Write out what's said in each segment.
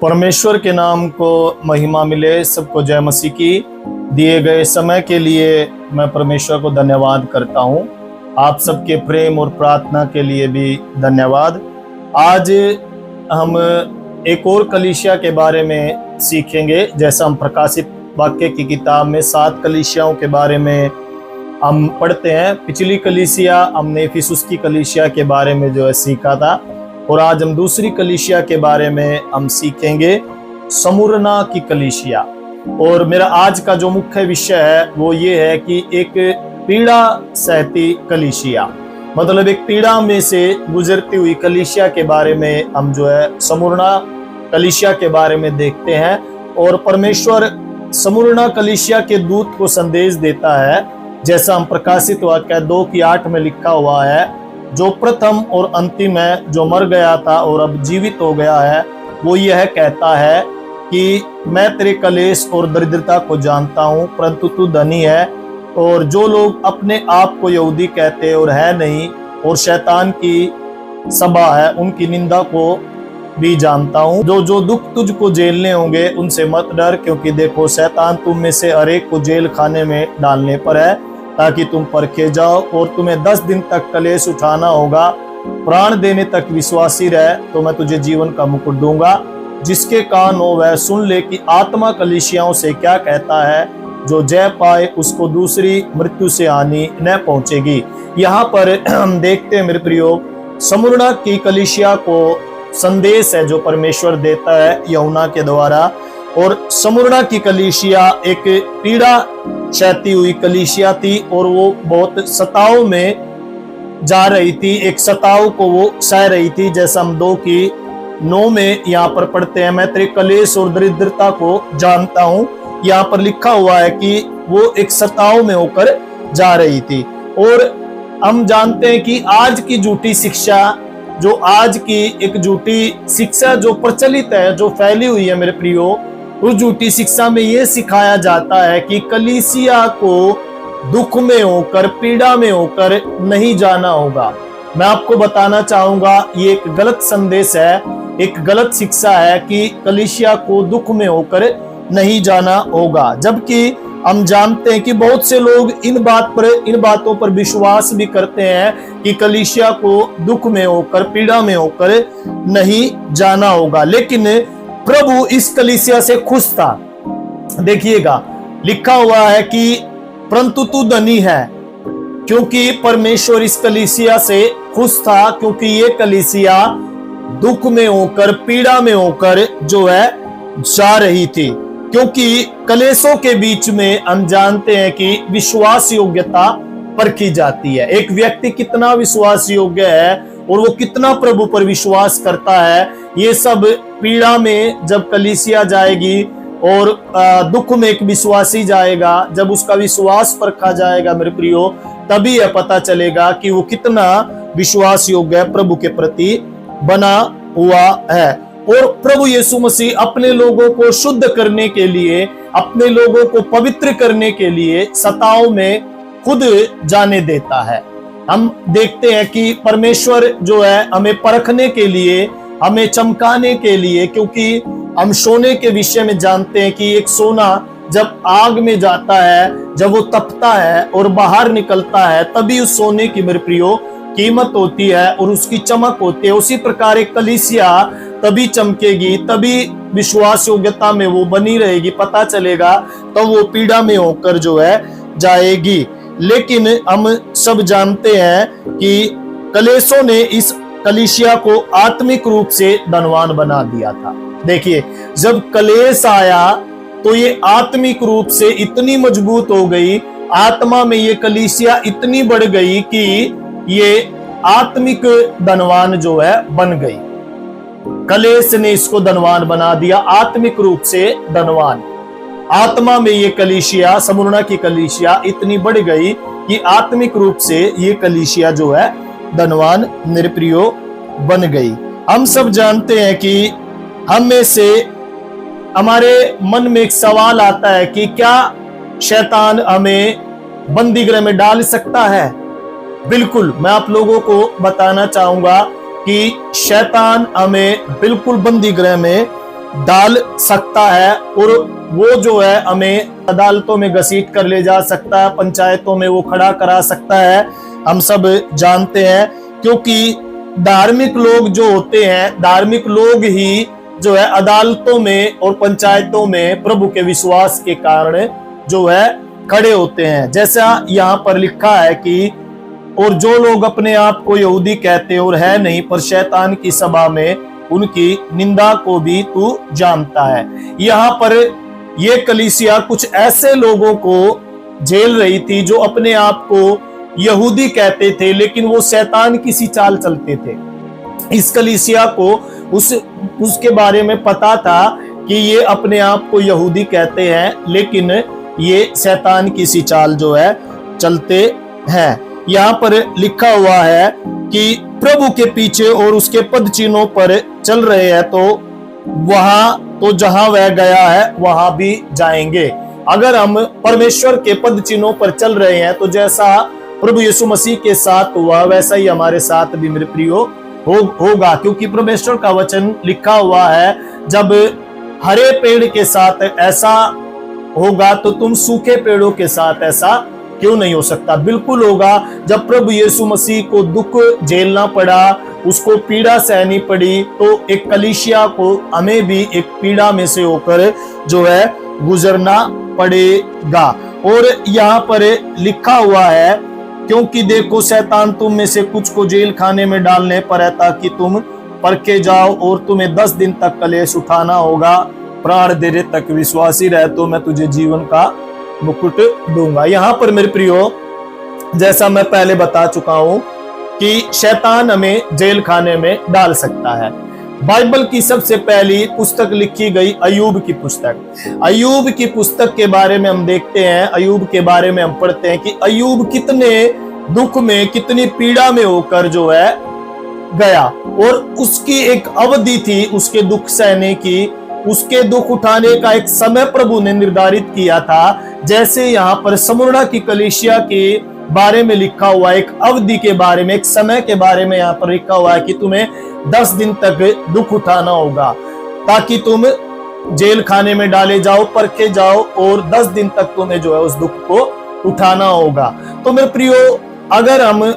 परमेश्वर के नाम को महिमा मिले। सबको जय मसीह की। दिए गए समय के लिए मैं परमेश्वर को धन्यवाद करता हूँ। आप सबके प्रेम और प्रार्थना के लिए भी धन्यवाद। आज हम एक और कलीसिया के बारे में सीखेंगे। जैसा हम प्रकाशित वाक्य की किताब में 7 कलीसियाओं के बारे में हम पढ़ते हैं। पिछली कलीसिया हमने इफिसुस की कलीसिया के बारे में जो है सीखा था, और आज हम दूसरी कलीसिया के बारे में हम सीखेंगे, स्मुरना की कलीसिया। और मेरा आज का जो मुख्य विषय है वो ये है कि एक पीड़ा सहती कलीसिया, मतलब एक पीड़ा में से गुजरती हुई कलीसिया के बारे में हम जो है स्मुरना कलीसिया के बारे में देखते हैं। और परमेश्वर स्मुरना कलीसिया के दूत को संदेश देता है, जैसा हम प्रकाशित वाक्य 2:8 में लिखा हुआ है, जो प्रथम और अंतिम है, जो मर गया था और अब जीवित हो गया है, वो यह कहता है कि मैं तेरे कलेश और दरिद्रता को जानता हूँ, परंतु तू धनी है, और जो लोग अपने आप को यहूदी कहते और है नहीं, और शैतान की सभा है, उनकी निंदा को भी जानता हूँ। जो दुख तुझको झेलने होंगे उनसे मत डर, क्योंकि देखो शैतान तुम में से हर एक को जेल खाने में डालने पर है, ताकि तुम परखे जाओ, और तुम्हें 10 दिन तक कलेश उठाना होगा। प्राण देने तक विश्वासी रहे तो मैं तुझे जीवन का मुकुट दूंगा। जिसके कान हो वह सुन ले कि आत्मा कलीसियाओं से क्या कहता है। जो जय पाए उसको दूसरी मृत्यु से हानि न पहुंचेगी। यहाँ पर हम देखते हैं मेरे प्रियो, स्मुरना की कलीसिया को संदेश है जो परमेश्वर देता है यूहन्ना के द्वारा। और स्मुरना की कलीसिया एक पीड़ा सहती हुई कलीसिया थी, और वो बहुत सताव में जा रही थी। एक सताव को वो सह रही थी, जैसा हम 2:9 में यहाँ पर पढ़ते हैं, मैं तेरे कलेश और दरिद्रता को जानता हूँ। यहाँ पर लिखा हुआ है कि वो एक सताव में होकर जा रही थी। और हम जानते हैं कि आज की झूठी शिक्षा, जो आज की एक झूठी शिक्षा जो प्रचलित है, जो फैली हुई है मेरे प्रियो, उस झूठी शिक्षा में ये सिखाया जाता है कि कलीसिया को दुख में होकर, पीड़ा में होकर नहीं जाना होगा। मैं आपको बताना चाहूंगा ये एक गलत संदेश है, एक गलत शिक्षा है कि कलीसिया को दुख में होकर नहीं जाना होगा। जबकि हम जानते हैं कि बहुत से लोग इन बातों पर विश्वास भी करते हैं कि कलीसिया को दुख में होकर, पीड़ा में होकर नहीं जाना होगा। लेकिन प्रभु इस कलीसिया से खुश था। देखिएगा, लिखा हुआ है कि परंतु तू धनी है, क्योंकि परमेश्वर इस कलीसिया से खुश था, क्योंकि ये कलीसिया दुख में होकर, पीड़ा में होकर जो है जा रही थी। क्योंकि कलेशों के बीच में हम जानते हैं कि विश्वास योग्यता परखी जाती है। एक व्यक्ति कितना विश्वास योग्य है और वो कितना प्रभु पर विश्वास करता है, ये सब पीड़ा में जब कलीसिया जाएगी और दुख में एक विश्वासी जाएगा, जब उसका विश्वास परखा जाएगा मेरे प्रियो, तभी यह पता चलेगा कि वो कितना विश्वास योग्य प्रभु के प्रति बना हुआ है। और प्रभु यीशु मसीह अपने लोगों को शुद्ध करने के लिए, अपने लोगों को पवित्र करने के लिए सताव में खुद जाने देता है। हम देखते हैं कि परमेश्वर जो है हमें परखने के लिए, हमें चमकाने के लिए, क्योंकि हम सोने के विषय में जानते हैं कि एक सोना जब आग में जाता है, जब वो तपता है और बाहर निकलता है, तभी उस सोने की मेरे प्रियो कीमत होती है और उसकी चमक होती है। उसी प्रकार एक कलीसिया तभी चमकेगी, तभी विश्वास योग्यता में वो बनी रहेगी, पता चलेगा, तो वो पीड़ा में होकर जो है जाएगी। लेकिन हम सब जानते हैं कि कलेशों ने इस कलीसिया को आत्मिक रूप से धनवान बना दिया था। देखिए, जब कलेश आया तो ये आत्मिक रूप से इतनी मजबूत हो गई, आत्मा में ये कलीसिया इतनी बढ़ गई कि ये आत्मिक धनवान जो है बन गई। कलेश ने इसको धनवान बना दिया, आत्मिक रूप से धनवान। आत्मा में ये कलीसिया, स्मुरना की कलीसिया इतनी बढ़ गई कि आत्मिक रूप से ये कलीसिया जो है धनवान मेरे प्रियो बन गई। हम सब जानते हैं कि हम में से हमारे मन में एक सवाल आता है कि क्या शैतान हमें बंदी गृह में डाल सकता है? बिल्कुल, मैं आप लोगों को बताना चाहूंगा कि शैतान हमें बिल्कुल बंदी गृह में डाल सकता है और वो जो है हमें अदालतों में घसीट कर ले जा सकता है, पंचायतों में वो खड़ा करा सकता है। हम सब जानते हैं, क्योंकि धार्मिक लोग जो होते हैं, धार्मिक लोग ही जो है अदालतों में और पंचायतों में प्रभु के विश्वास के कारण जो है खड़े होते हैं। जैसा यहाँ पर लिखा है कि और जो लोग अपने आप को यहूदी कहते और है नहीं, पर शैतान की सभा में उनकी निंदा को भी तू जानता है। यहाँ पर ये कलीसिया कुछ ऐसे लोगों को झेल रही थी जो अपने आप को यहूदी कहते थे, लेकिन वो शैतान की सी चाल चलते थे। इस कलीसिया को उसके बारे में पता था कि ये अपने आप को यहूदी कहते हैं, लेकिन ये शैतान की सी चाल जो है चलते हैं। यहाँ पर लिखा हुआ है कि प्रभु के पीछे और उसके पद चिन्हों पर चल रहे हैं, तो जहां वह गया है वहां भी जाएंगे। अगर हम परमेश्वर के पद चिन्हों पर चल रहे हैं तो जैसा प्रभु यीशु मसीह के साथ हुआ वैसा ही हमारे साथ भी मेरे प्रियो होगा, क्योंकि परमेश्वर का वचन लिखा हुआ है, जब हरे पेड़ के साथ ऐसा होगा तो तुम सूखे पेड़ों के साथ ऐसा क्यों नहीं हो सकता? बिल्कुल होगा। जब प्रभु यीशु मसीह को दुख झेलना पड़ा, उसको पीड़ा सहनी पड़ी, तो एक कलीसिया को हमें भी एक पीड़ा में से होकर जो है गुजरना पड़ेगा। और यहाँ पर लिखा हुआ है, क्योंकि देखो शैतान तुम में से कुछ को जेल खाने में डालने पर है, ताकि तुम परखे जाओ और तुम्हें 10 दिन तक कलेश उठाना होगा। प्राण देने तक विश्वासी रहे तो मैं तुझे जीवन का मुकुट दूंगा। यहाँ पर मेरे प्रियो, जैसा मैं पहले बता चुका हूं कि शैतान हमें जेल खाने में डाल सकता है। बाइबल की सबसे पहली पुस्तक लिखी गई अय्यूब की पुस्तक। अय्यूब की पुस्तक के बारे में हम देखते हैं, अय्यूब के बारे में हम पढ़ते हैं कि अय्यूब कितने दुख में, कितनी पीड़ा में होकर जो है गया, और उसकी एक अवधि थी उसके दुख सहने की, उसके दुख उठाने का एक समय प्रभु ने निर्धारित किया था। जैसे यहाँ पर स्मुर्ना की कलीसिया के बारे में लिखा हुआ, एक अवधि के बारे में, एक समय के बारे में यहाँ पर लिखा हुआ है कि तुम्हें 10 दिन तक दुख उठाना होगा, ताकि तुम जेल खाने में डाले जाओ, परखे जाओ, और 10 दिन तक तुम्हें जो है उस दुख को उठाना होगा। तो मेरे प्रियो, अगर हम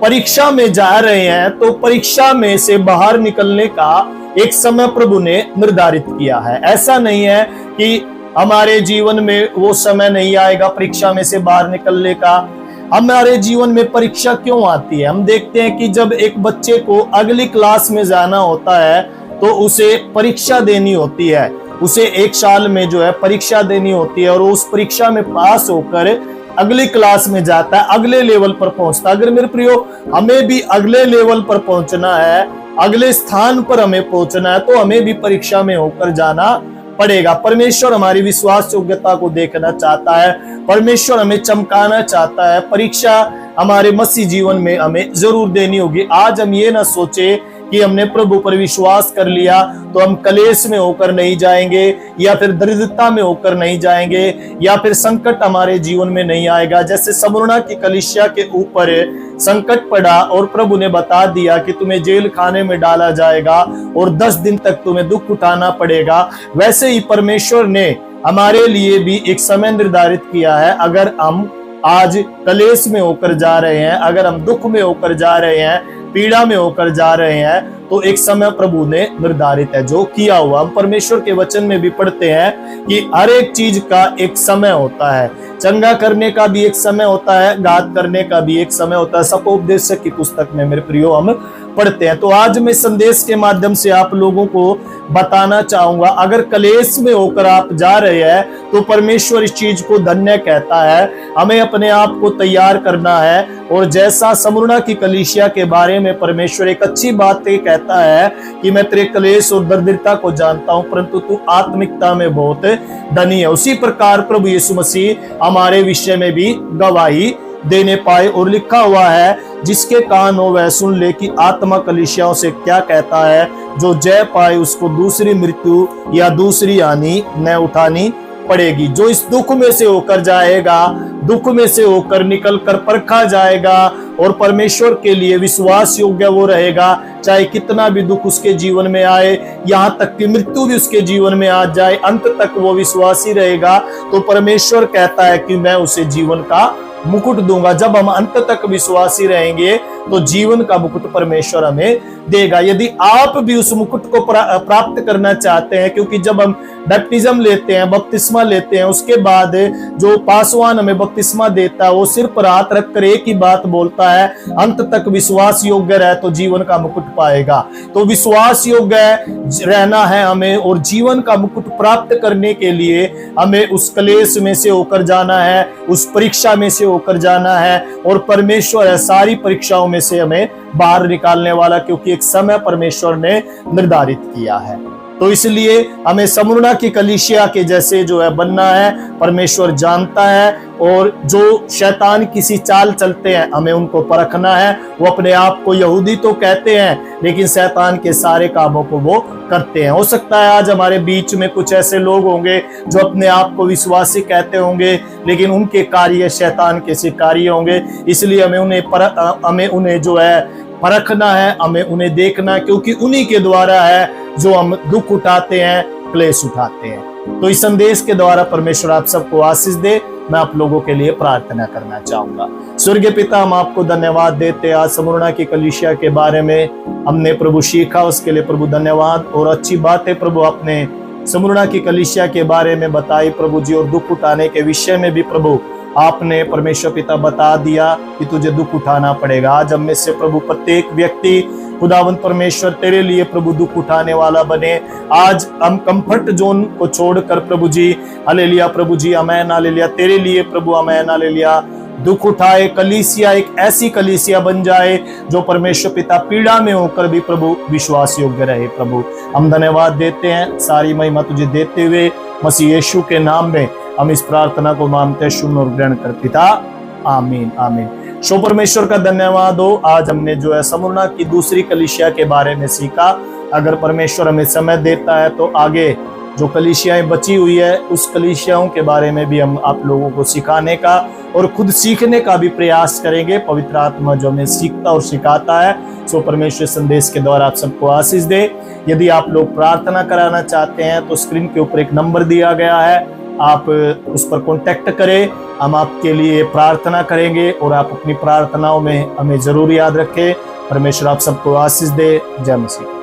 परीक्षा में जा रहे हैं तो परीक्षा में से बाहर निकलने का एक समय प्रभु ने निर्धारित किया है। ऐसा नहीं है कि हमारे जीवन में वो समय नहीं आएगा परीक्षा में से बाहर निकलने का। हमारे जीवन में परीक्षा क्यों आती है? हम देखते हैं कि जब एक बच्चे को अगली क्लास में जाना होता है तो उसे परीक्षा देनी होती है, उसे 1 साल में जो है परीक्षा देनी होती है, और उस परीक्षा में पास होकर अगली क्लास में जाता है, अगले लेवल पर पहुंचता है। अगर मेरे प्रियो हमें भी अगले लेवल पर पहुंचना है, अगले स्थान पर हमें पहुंचना है, तो हमें भी परीक्षा में होकर जाना पड़ेगा। परमेश्वर हमारी विश्वास योग्यता को देखना चाहता है, परमेश्वर हमें चमकाना चाहता है। परीक्षा हमारे मसीह जीवन में हमें जरूर देनी होगी। आज हम ये ना सोचे कि हमने प्रभु पर विश्वास कर लिया तो हम कलेश में होकर नहीं जाएंगे, या फिर दरिद्रता में होकर नहीं जाएंगे, या फिर संकट हमारे जीवन में नहीं आएगा। जैसे स्मुर्ना की कलीसिया के ऊपर संकट पड़ा और प्रभु ने बता दिया कि तुम्हें जेल खाने में डाला जाएगा और 10 दिन तक तुम्हें दुख उठाना पड़ेगा, वैसे ही परमेश्वर ने हमारे लिए भी एक समय निर्धारित किया है। अगर हम आज कलेश में होकर जा रहे हैं, अगर हम दुख में होकर जा रहे हैं, पीड़ा में होकर जा रहे हैं, तो एक समय प्रभु ने निर्धारित है जो किया हुआ। हम परमेश्वर के वचन में भी पढ़ते हैं कि हर एक चीज का एक समय होता है, चंगा करने का भी एक समय होता है, घात करने का भी एक समय होता है। सपोपदेशक की पुस्तक में मेरे प्रियो हम पढ़ते हैं। तो आज मैं संदेश के माध्यम से आप लोगों को बताना चाहूंगा, अगर कलेश में होकर आप जा रहे हैं तो परमेश्वर इस चीज को धन्य कहता है। हमें अपने आप को तैयार करना है, और जैसा स्मुर्ना की कलीसिया के बारे में परमेश्वर एक अच्छी बात कहता है कि मैं तेरे कलेश और दरिद्रता को जानता हूं, परंतु तू आत्मिकता में बहुत धनी है। उसी प्रकार प्रभु यीशु मसीह हमारे विषय में भी गवाही देने पाए, और लिखा हुआ है जिसके कान हो वह सुन ले कि आत्मा कलीसियाओं से क्या कहता है। जो जय पाए उसको दूसरी मृत्यु या दूसरी हानि न उठानी पड़ेगी। जो इस दुख में से होकर जाएगा, दुख में से होकर निकल कर परखा जाएगा और परमेश्वर के लिए विश्वास योग्य वो रहेगा, चाहे कितना भी दुख उसके जीवन में आए, यहाँ तक कि मृत्यु भी उसके जीवन में आ जाए, अंत तक वो विश्वासी रहेगा, तो परमेश्वर कहता है कि मैं उसे जीवन का मुकुट दूंगा। जब हम अंत तक विश्वासी रहेंगे तो जीवन का मुकुट परमेश्वर हमें देगा। यदि आप भी उस मुकुट को प्राप्त करना चाहते हैं, क्योंकि जब हम बैप्टिज्म लेते हैं, बपतिस्मा लेते हैं, उसके बाद जो पासवान हमें बपतिस्मा देता है वो सिर पर हाथ रखकर एक ही बात बोलता है, अंत तक विश्वास योग्य रहे तो जीवन का मुकुट पाएगा। तो विश्वास योग्य रहना है हमें, और जीवन का मुकुट प्राप्त करने के लिए हमें उस क्लेश में से होकर जाना है, उस परीक्षा में से होकर जाना है, और परमेश्वर है सारी परीक्षाओं में से हमें बाहर निकालने वाला, क्योंकि एक समय परमेश्वर ने निर्धारित किया है। तो इसलिए हमें स्मुरना की कलीसिया के जैसे जो है बनना है, परमेश्वर जानता है, और जो शैतान किसी चाल चलते हैं हमें उनको परखना है। वो अपने आप को यहूदी तो कहते हैं, लेकिन शैतान के सारे कामों को वो करते हैं। हो सकता है आज हमारे बीच में कुछ ऐसे लोग होंगे जो अपने आप को विश्वासी कहते होंगे, लेकिन उनके कार्य शैतान के से कार्य होंगे। इसलिए हमें उन्हें जो है परखना है, हमें उन्हें देखना है, क्योंकि उन्हीं के द्वारा है जो हम दुख उठाते हैं, क्लेश उठाते हैं। तो इस संदेश के द्वारा परमेश्वर आप सबको आशीष दे। मैं आप लोगों के लिए प्रार्थना करना चाहूंगा। स्वर्गीय पिता, हम आपको धन्यवाद देते हैं। आज स्मुरना की कलीसिया के बारे में हमने प्रभु सीखा, उसके लिए प्रभु धन्यवाद। और अच्छी बात है प्रभु, आपने स्मुरना की कलीसिया के बारे में बताई प्रभु जी, और दुख उठाने के विषय में भी प्रभु आपने परमेश्वर पिता बता दिया कि तुझे दुख उठाना पड़ेगा। आज हम में से प्रभु प्रत्येक व्यक्ति खुदावंत परमेश्वर तेरे लिए प्रभु दुख उठाने वाला बने। आज हम कंफर्ट जोन को छोड़कर प्रभु जी, हालेलुया प्रभु जी, आमेन हालेलुया, तेरे लिए प्रभु आमेन हालेलुया, दुख उठाए। कलीसिया एक ऐसी कलीसिया बन जाए जो परमेश्वर पिता पीड़ा में होकर भी प्रभु विश्वास योग्य रहे। प्रभु हम धन्यवाद देते हैं, सारी महिमा तुझे देते हुए मसीह यीशु के नाम में हम इस प्रार्थना को मानते सुन और ग्रहण कर पिता, आमीन आमीन। सो परमेश्वर का धन्यवाद हो। आज हमने जो है स्मुरना की दूसरी कलीसिया के बारे में सीखा। अगर परमेश्वर हमें समय देता है तो आगे जो कलीसियाएं बची हुई है उस कलीसियाओं के बारे में भी हम आप लोगों को सिखाने का और खुद सीखने का भी प्रयास करेंगे। पवित्र आत्मा जो हमें सीखता और सिखाता है, सो परमेश्वर संदेश के द्वारा आप सबको आशीष दे। यदि आप लोग प्रार्थना कराना चाहते हैं तो स्क्रीन के ऊपर एक नंबर दिया गया है, आप उस पर कांटेक्ट करें। हम आपके लिए प्रार्थना करेंगे और आप अपनी प्रार्थनाओं में हमें जरूर याद रखें। परमेश्वर आप सबको आशीष दे। जय मसीह।